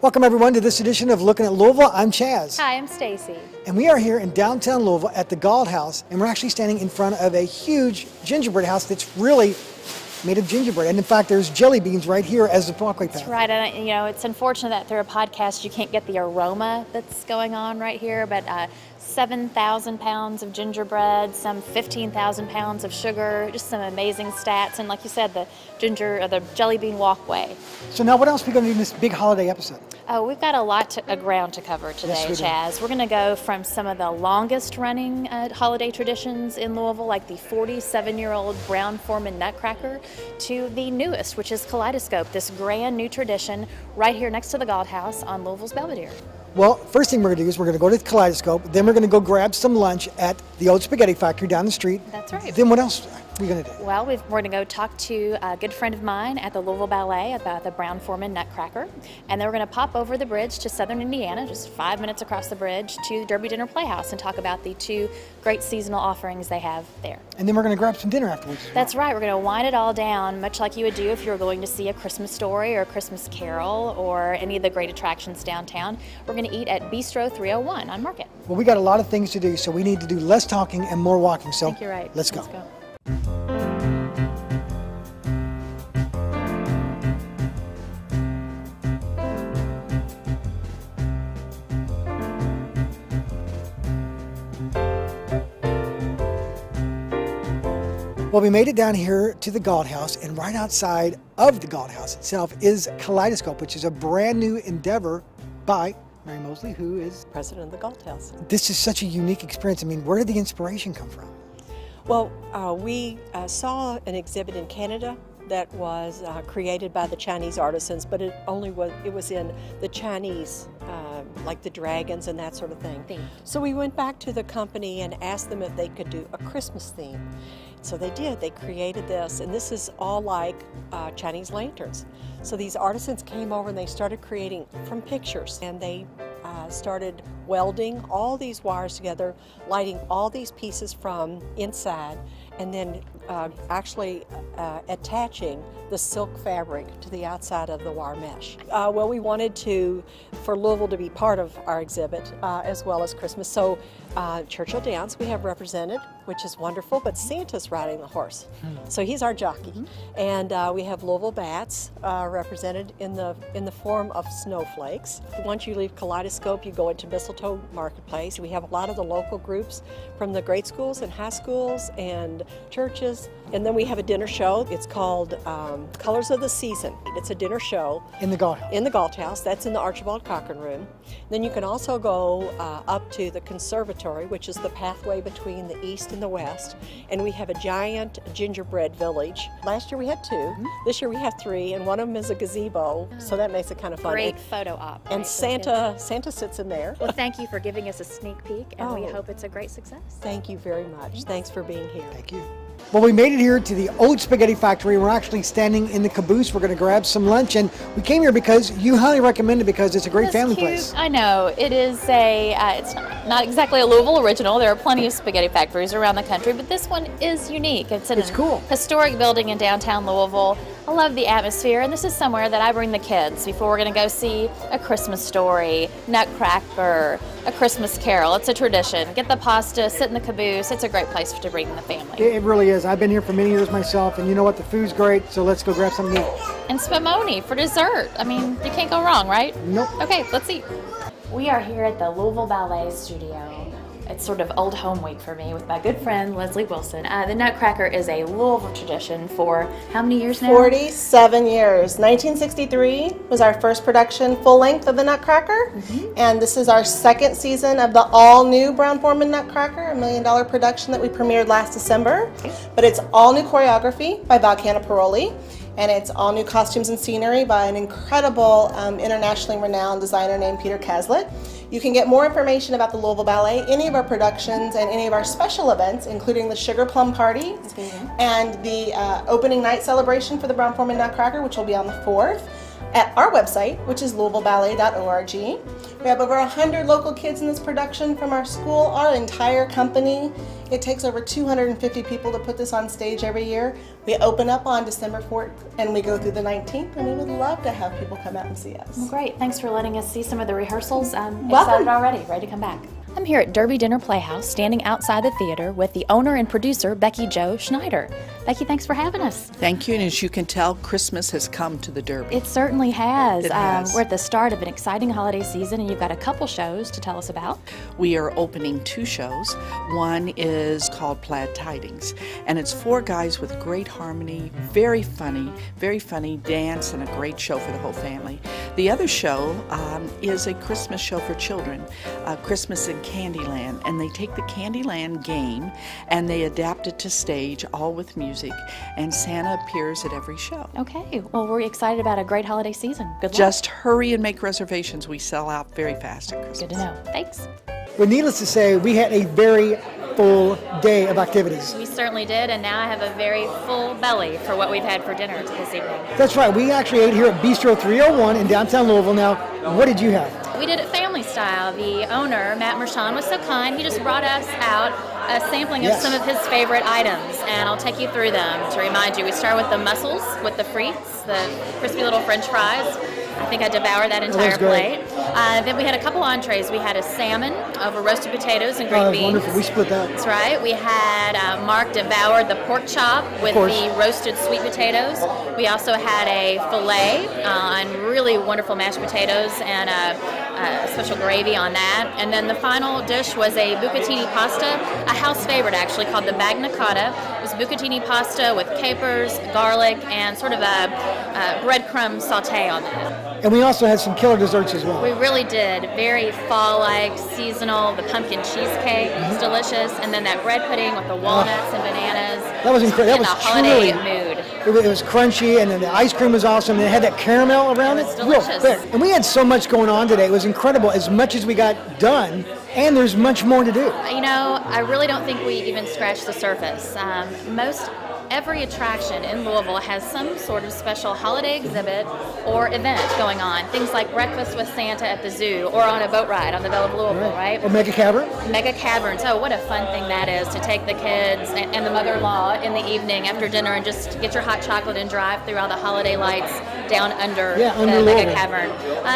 Welcome everyone to this edition of Looking at Louisville. I'm Chaz. Hi, I'm Stacy. And we are here in downtown Louisville at the Galt House, and we're actually standing in front of a huge gingerbread house that's really made of gingerbread. And in fact, there's jelly beans right here as the walkway path. That's right. And you know, it's unfortunate that through a podcast you can't get the aroma that's going on right here, but 7,000 pounds of gingerbread, some 15,000 pounds of sugar, just some amazing stats. And like you said, the jelly bean walkway. So now what else are we going to do in this big holiday episode? Oh, we've got a lot of ground to cover today, yes, Chaz. We're going to go from some of the longest running holiday traditions in Louisville, like the 47-year-old Brown-Forman Nutcracker, to the newest, which is KaLightoscope, this grand new tradition right here next to the Galt House on Louisville's Belvedere. Well, first thing we're going to do is we're going to go to the KaLightoscope, then we're going to go grab some lunch at the old spaghetti factory down the street. That's right. Then what else are we going to do? Well, we're going to go talk to a good friend of mine at the Louisville Ballet about the Brown-Forman Nutcracker, and then we're going to pop over the bridge to southern Indiana, just 5 minutes across the bridge, to the Derby Dinner Playhouse and talk about the two great seasonal offerings they have there. And then we're going to grab some dinner afterwards. That's right. We're going to wind it all down, much like you would do if you were going to see a Christmas Story or a Christmas Carol or any of the great attractions downtown. We're going to eat at Bistro 301 on Market. Well, we got a lot of things to do, so we need to do less talking and more walking. So I think you're right. Let's go. Well, we made it down here to the Galt House, and right outside of the Galt House itself is KaLightoscope, which is a brand new endeavor by Mary Mosley, who is president of the Galt House. This is such a unique experience. I mean, where did the inspiration come from? Well, we saw an exhibit in Canada that was created by the Chinese artisans, but it was in the Chinese, like the dragons and that sort of thing. So we went back to the company and asked them if they could do a Christmas theme. So they did. They created this, and this is all like Chinese lanterns. So these artisans came over and they started creating from pictures, and they started welding all these wires together, lighting all these pieces from inside, and then actually attaching the silk fabric to the outside of the wire mesh. Well, we wanted for Louisville to be part of our exhibit as well as Christmas. So Churchill Downs we have represented, which is wonderful, but Santa's riding the horse. So he's our jockey. And we have Louisville bats represented in the form of snowflakes. Once you leave KaLightoscope, you go into Mistletoe Marketplace. We have a lot of the local groups from the grade schools and high schools and churches. And then we have a dinner show. It's called Colors of the Season. It's a dinner show. In the Galt House. In the Galt House. That's in the Archibald Cochran Room. Then you can also go up to the conservatory, which is the pathway between the east and the west. And we have a giant gingerbread village. Last year we had two. This year we have three, and one of them is a gazebo. So that makes it kind of fun. Great photo op. And Santa sits in there. Well, thank you for giving us a sneak peek, and we hope it's a great success. Thank you very much. Thanks for being here. Thank you. Well, we made it here to the old spaghetti factory. We're actually standing in the caboose. We're going to grab some lunch, and we came here because you highly recommend it because it's a great family place. I know. It is it's not exactly a Louisville original. There are plenty of spaghetti factories around the country, but this one is unique. It's cool. Historic building in downtown Louisville. I love the atmosphere, and this is somewhere that I bring the kids before we're going to go see a Christmas Story, Nutcracker, a Christmas Carol. It's a tradition. Get the pasta, sit in the caboose. It's a great place to bring the family. It really is. I've been here for many years myself, and you know what? The food's great, so let's go grab something to eat. And spumoni for dessert. I mean, you can't go wrong, right? Nope. Okay, let's eat. We are here at the Louisville Ballet Studio. It's sort of old home week for me with my good friend Leslie Wilson. The Nutcracker is a Louisville tradition for how many years now? 47 years. 1963 was our first production full length of the Nutcracker, and this is our second season of the all-new Brown-Forman Nutcracker, $1 million production that we premiered last December. But it's all new choreography by Valcana Paroli, and it's all new costumes and scenery by an incredible internationally renowned designer named Peter Caslett. You can get more information about the Louisville Ballet, any of our productions, and any of our special events, including the Sugar Plum Party and the opening night celebration for the Brown-Forman Nutcracker, which will be on the 4th, at our website, which is louisvilleballet.org. We have over 100 local kids in this production from our school, our entire company, It takes over 250 people to put this on stage every year. We open up on December 4th and we go through the 19th, and we would love to have people come out and see us. Well, great. Thanks for letting us see some of the rehearsals. I'm Welcome. excited already, ready to come back. I'm here at Derby Dinner Playhouse, standing outside the theater with the owner and producer, Becky Jo Schneider. Becky, thanks for having us. Thank you, and as you can tell, Christmas has come to the Derby. It certainly has. It has. We're at the start of an exciting holiday season, and you've got a couple shows to tell us about. We are opening 2 shows. One is called Plaid Tidings, and it's 4 guys with great harmony, very funny dance, and a great show for the whole family. The other show is a Christmas show for children, Christmas in Candyland, and they take the Candyland game and they adapt it to stage, all with music, and Santa appears at every show. Okay, well, we're excited about a great holiday season. Good luck. Just hurry and make reservations. We sell out very fast at Christmas. Good to know. Thanks. Well, needless to say, we had a very full day of activities. We certainly did, and now I have a very full belly for what we've had for dinner this evening. That's right. We actually ate here at Bistro 301 in downtown Louisville. Now, what did you have? We did it family style. The owner, Matt Mershon, was so kind. He just brought us out a sampling of some of his favorite items, and I'll take you through them to remind you. We start with the mussels with the frites, the crispy little French fries. I think I devoured that entire plate. Then we had a couple entrees. We had a salmon over roasted potatoes and green beans. Wonderful. We split that. That's right. We had Mark devoured the pork chop with the roasted sweet potatoes. We also had a filet and really wonderful mashed potatoes and a special gravy on that. And then the final dish was a bucatini pasta, a house favorite actually, called the bagna cotta. It was bucatini pasta with capers, garlic, and sort of a breadcrumb saute on that. And we also had some killer desserts as well. We really did. Very fall-like, seasonal. The pumpkin cheesecake was delicious. And then that bread pudding with the walnuts and bananas. That was incredible. In the holiday mood. It was crunchy, and then the ice cream was awesome, and it had that caramel around it. It was delicious. Real thick. And we had so much going on today. It was incredible, as much as we got done, and there's much more to do. You know, I really don't think we even scratched the surface. Every attraction in Louisville has some sort of special holiday exhibit or event going on. Things like breakfast with Santa at the zoo, or on a boat ride on the Belle of Louisville, right? Or Mega Cavern. Mega Caverns. Oh, what a fun thing that is, to take the kids and the mother-in-law in the evening after dinner and just get your hot chocolate and drive through all the holiday lights down under the Mega Cavern.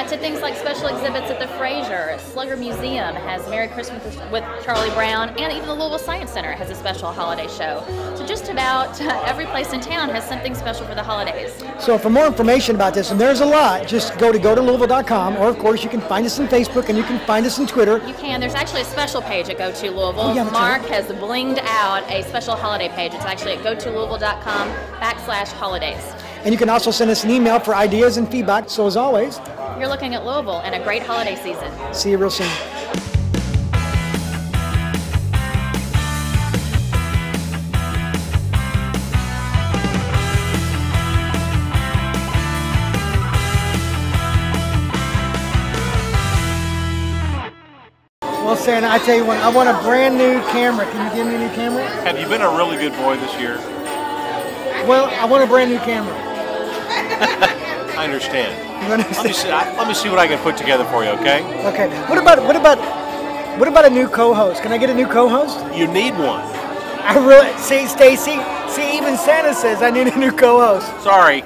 To things like special exhibits at the Fraser. Slugger Museum has Merry Christmas with Charlie Brown, and even the Louisville Science Center has a special holiday show. So just about every place in town has something special for the holidays. So for more information about this, and there's a lot, just go to GoToLouisville.com, or of course you can find us on Facebook and you can find us on Twitter. You can. There's actually a special page at Go To Louisville. Oh, yeah, Mark has blinged out a special holiday page. It's actually at GoToLouisville.com/holidays. And you can also send us an email for ideas and feedback. So as always, you're looking at Louisville and a great holiday season. See you real soon. Well, Santa, I tell you what, I want a brand new camera. Can you give me a new camera? Have you been a really good boy this year? Well, I want a brand new camera. I understand. Let me see what I can put together for you, okay? Okay. What about a new co-host? Can I get a new co-host? You need one. I really see, Stacy. See, even Santa says I need a new co-host. Sorry.